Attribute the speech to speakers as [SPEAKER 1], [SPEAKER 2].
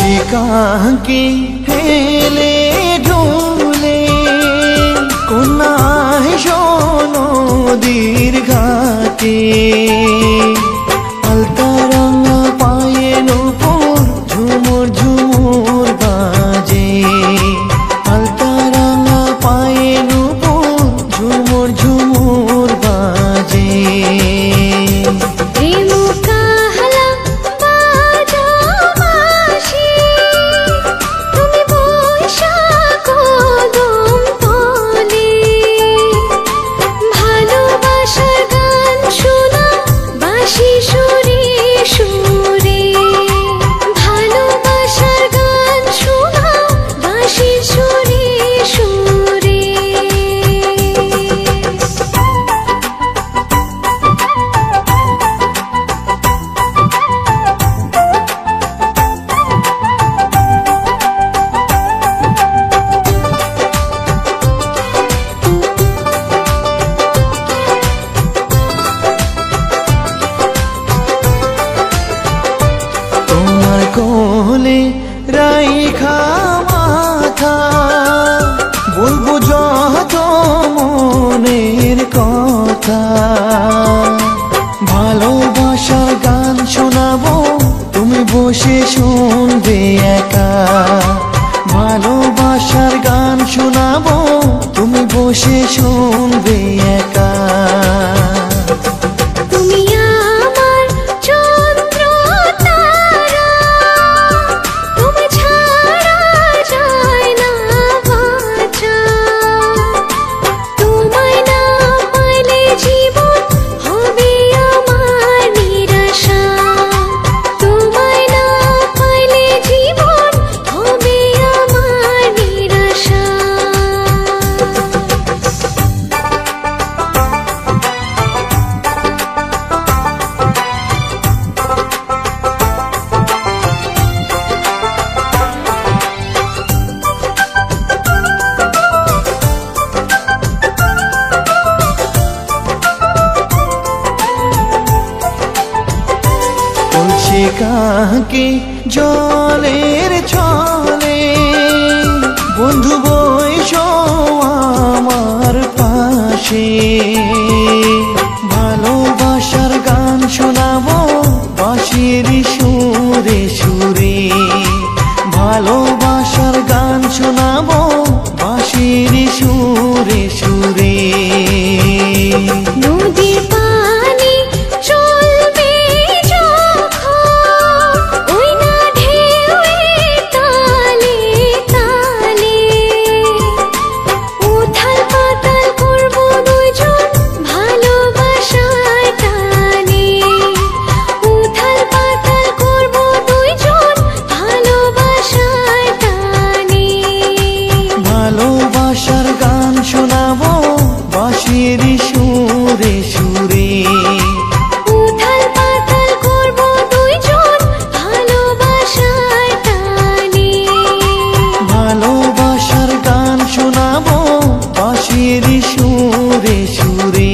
[SPEAKER 1] কাকে হেলে ঢোলে কোনায় নদীর ঘাটে আলতা রাঙা পায়ে নূপুর ঝুমুর ঝুমুর বাজে আলতা রাঙা পায়ে নূপুর ঝুমুর ঝুমুর বাজে কোলে রাইখা মাথা বলবো যত মনের কথা ভালোবাসার গান শোনাবো তুমি বসে শুনবে একা ভালোবাসার গান শোনাবো তুমি বসে শুনবে একা কাকে জলের ছলে বন্ধু বইসো আমার পাশে ভালোবাসার গান শোনাবো বাঁশির সুরে সুরে ভালোবাসার গান শোনাবো বাঁশির সুরে সুরে
[SPEAKER 2] নদীর পানি চলবে
[SPEAKER 1] ভালোবাসার গান শোনাবো বাঁশির সুরে সুরে
[SPEAKER 2] উথাল পাতাল করবো দুইজন ভালোবাসায় টানে
[SPEAKER 1] ভালোবাসার গান শোনাবো বাঁশির সুরে সুরে